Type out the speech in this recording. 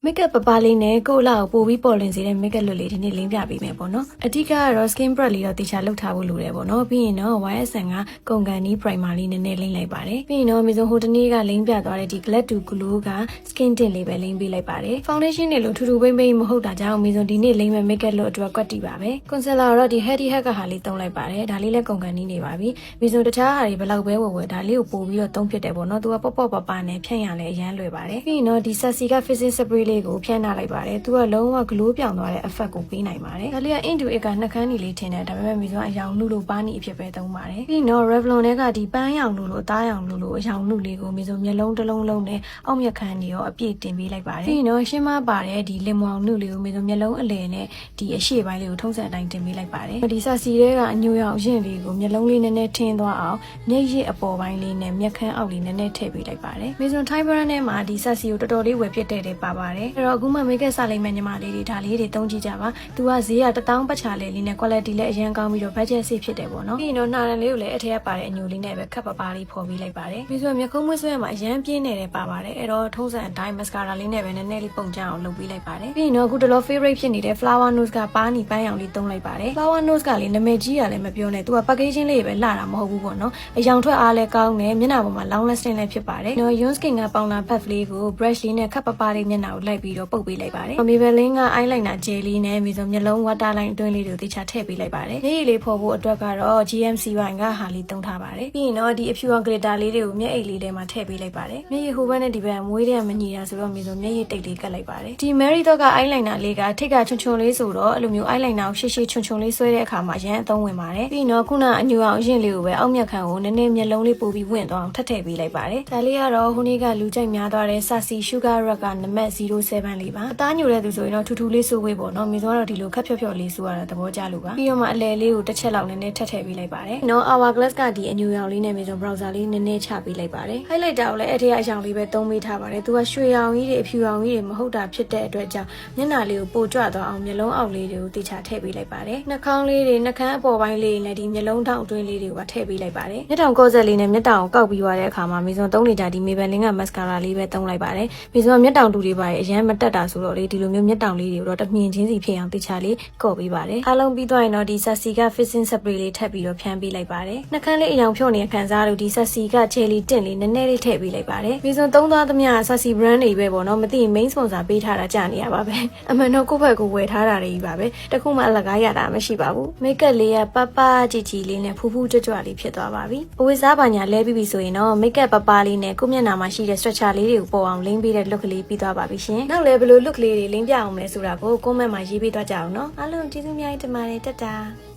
Makeup ပပလေးနဲ့ကိုယ့်အလောက်ပို့ပြီးပေါ်လင်စေတဲ့ makeup look လေးဒီနေ့လင်းပြပေးမယ်ပေါ့နော်အဓိကကတော့ skin prep လေးတော့တေချာလုပ်ထားဖို့လိုတယ်ပေါ့နော်ပြီးရင်တော့ YSN ကကုန်ကန်နီး primer လေးနည်းနည်းလိမ့်လိုက်ပါတယ်ပြီးရင်တော့မီဆိုဟိုတနေ့ကလိမ့်ပြသွားတဲ့ဒီ Glad to Glow က skin tint လေးပဲလိမ့်ပေးလိုက်ပါတယ် foundation တွေလို့ထူထူပိမ့်ပိမ့်မဟုတ်တာကြောင့်မီဆိုဒီနေ့လိမ့်မဲ့ makeup look အတွက်ကွက်တီပါပဲ concealer တော့ဒီ Heady Hack ကဟာလေးသုံးလိုက်ပါတယ်ဒါလေးလည်းကုန်ကန်နီးနေပါပြီမီဆိုတခြားဟာတွေဘယ်လောက်ပဲဝယ်ဒါလေးကိုပို့ပြီးတော့သုံးဖြစ်တယ်ပေါ့နော်သူကပေါ့ပနဲ့ဖြန့်ရလဲအရန်လွယ်ပါတယ်ပြီးရင်တော့ဒီ Sassy က fixing spray လေးကိုဖြန့်ထားလိုက်ပါတယ်သူကလုံးဝ glow ပြောင်သွားတဲ့ effect ကိုပေးနိုင်ပါတယ်ဒါလေးက into it ကနှကန်းနေလေးထင်တယ်ဒါပေမဲ့မီဆိုအယောင်နုလို့ပါနီအဖြစ်ပဲသုံးပါတယ်ပြီးတော့ Revlon နဲ့ကဒီပန်းရောင်နုလို့အသားရောင်နုလို့အယောင်နုလေးကိုမီဆိုမျက်လုံးတစ်လုံးလုံးနဲ့အောက်မျက်ခမ်းတွေရောအပြည့်တင်ပေးလိုက်ပါတယ်ပြီးတော့ရှင်းမပါတဲ့ဒီလင်မောင်နုလေးကိုမီဆိုမျက်လုံးအလယ်နဲ့ဒီအရှေ့ပိုင်းလေးကိုထုံးစံအတိုင်းတင်ပေးလိုက်ပါတယ်ဒီ Sassy တွေကအညိုရောင်ရင့်လေးကိုမျက်လုံးလေးနည်းနည်းထင်းသွားအောင်မျက်ရည်အပေါ်ပိုင်းလေးနဲ့မျက်ခမ်းအောက်လေးနည်းနည်းထည့်ပေးလိုက်ပါတယ်မီဆို Thai brand နဲ့မှာဒီ Sassy ကိုတော်တော်လေးဝယ်ဖြစ်တဲ့ပါပါတယ်အဲ့တော့အခုမှ make up စလိုက်မဲ့ညီမလေးတွေဒါလေးတွေသုံးကြည့်ကြပါသူကဈေးက1000ပတ်ချာလေးနဲ့ quality လည်းအရင်ကောင်းပြီးတော့ budget ဆေးဖြစ်တယ်ပေါ့နော်ပြီးရင်တော့နှာရန်လေးကိုလည်းအထက်ကပါတဲ့အညိုလေးနဲ့ပဲခပ်ပလေးဖော်ပေးလိုက်ပါတယ်ပြီးဆိုမျက်ခုံးမွေးဆွဲမှာအရင်ပြင်းနေတယ်ပါပါတယ်အဲ့တော့ထုံးစံအတိုင်း mascara လေးနဲ့ပဲနည်းနည်းလေးပုံကြအောင်လုပ်ပေးလိုက်ပါတယ်ပြီးရင်တော့အခုတလော favorite ဖြစ်နေတဲ့ flower nose ကပါနီပန်းရောင်လေးသုံးလိုက်ပါတယ် flower nose ကလေနာမည်ကြီးရလည်းမပြောနဲ့သူက packaging လေးပဲလာတာမဟုတ်ဘူးပေါ့နော်အယောင်ထွက်အားလည်းကောင်းတယ်မျက်နှာပေါ်မှာ long lasting လည်းဖြစ်ပါတယ်နော် Yon Skin ကပေါင်လာ puff လေးကို brush လေးနဲ့ခပ်ပလေးမျက်နှာကိုလိုက်ပြီးတော့ပုတ်ပေးလိုက်ပါတယ် Maybelline က eyeliner gel လေးနဲ့မီဆိုမျက်လုံး water line အတွင်းလေးတွေကိုတေချာထည့်ပေးလိုက်ပါတယ်မျက်ရည်လေးဖော်ဖို့အတွက်ကတော့ GMC1 ကဟာလေးသုံးထားပါတယ်ပြီးရင်တော့ဒီအဖြူအောင် glitter လေးတွေကိုမျက်အိတ်လေးထဲမှာထည့်ပေးလိုက်ပါတယ်မျက်ရည်ဟိုဘက်နဲ့ဒီဘက်မွေးတဲ့မညီတာဆိုတော့မီဆိုမျက်ရည်တိတ်လေးကတ်လိုက်ပါတယ်ဒီ Mary Dog က eyeliner လေးကထိတ်ကချွန်ချွန်လေးဆိုတော့အဲ့လိုမျိုး eyeliner ကိုရှည်ချွန်ချွန်လေးဆွဲတဲ့အခါမှာရမ်းအသုံးဝင်ပါတယ်ပြီးရင်တော့ခုနအညူအောင်အရင်လေးကိုပဲအောက်မျက်ခမ်းကိုနည်းနည်းမျက်လုံးလေးပို့ပြီးဝင့်သွားအောင်ထပ်ထည့်ပေးလိုက်ပါတယ်ဒါလေးကတော့ဟိုနေ့ကလူကြိုက်များသွားတဲ့ Sassy Sugar Rush ကနံပါတ်07လေးပါအသားညိုတဲ့သူဆိုရင်တော့ထူထူလေးဆိုဝေးပေါ့နော်မီဆိုကတော့ဒီလိုခက်ဖြော့ဖြော့လေးဆိုရတာသဘောကျလို့ပါပြီးတော့မှအလဲလေးကိုတစ်ချက်လောက်နည်းနည်းထပ်ထည့်ပေးလိုက်ပါတယ်နော် Hourglass ကဒီအညူရောင်လေးနဲ့မီဆို browser လေးနည်းနည်းချပေးလိုက်ပါတယ် highlighter ကိုလည်းအဲ့ဒီအရောင်လေးပဲသုံးပေးထားပါတယ်သူကရွှေရောင်ကြီးတွေအဖြူရောင်ကြီးတွေမဟုတ်တာဖြစ်တဲ့အတွက်ကြောင့်မျက်နှာလေးကိုပိုကြွသွားအောင်မျက်လုံးအောက်လေးတွေကိုတေချာထည့်ပေးလိုက်ပါတယ်နှာခေါင်းလေးတွေနှာခမ်းအပေါ်ပိုင်းလေးနဲ့ဒီမျက်လုံးထောင်အတွင်းလေးတွေကိုထည့်ပေးလိုက်ပါတယ်မျက်တောင်ကော့ဆက်လေးနဲ့မျက်တောင်ကိုကောက်ပြီးသွားတဲ့အခါမှာမီဆိုသုံးနေကြဒီ Maybelline က mascara လေးပဲသုံးလိုက်ပါတယ်မီဆိုမျက်တောင်တူတွေပါအရင်မတက်တာဆိုတော့လေဒီလိုမျိုးမျက်တောင်လေးတွေကိုတော့တမြင်ချင်းစီဖြစ်အောင်တေချာလေးကော့ပေးပါတယ်အားလုံးပြီးသွားရင်တော့ဒီ Sassy က fixing spray လေးထပ်ပြီးတော့ဖြန်းပေးလိုက်ပါတယ်နှာခမ်းလေးအယောင်ဖြော့နေတဲ့ခံစားလို့ဒီ Sassy က jelly tint လေးနည်းနည်းလေးထည့်ပေးလိုက်ပါတယ်မီဆိုသုံးသွားသမျှ Sassy brand တွေပဲပေါ့နော်မသိရင် main sponsor ပေးထားတာကြာနေရပါပဲအမှန်တော့ကိုယ့်ဘက်ကိုဝယ်ထားတာတွေကြီးပါပဲတခုမှအလကားရတာမရှိပါဘူး makeup လေးကပကြည်ကြည်လေးနဲ့ဖူးဖူးကြွကြွလေးဖြစ်သွားပါပြီအဝတ်စားပါညာလဲပြီးပြီဆိုရင်တော့ makeup ပလေးနဲ့ကိုယ့်မျက်နှာမှာရှိတဲ့ structure လေးတွေကိုပေါ်အောင်လိမ့်ပေးတဲ့ look ကလေးပြီးသွားပါပြီရှင်နောက်လည်းဘယ်လို look လေးတွေလိမ့်ပြအောင်လဲဆိုတာကို comment မှာရေးပေးသွားကြအောင်နော်အားလုံးကျေးဇူးအများကြီးတင်ပါတယ်တက်တာ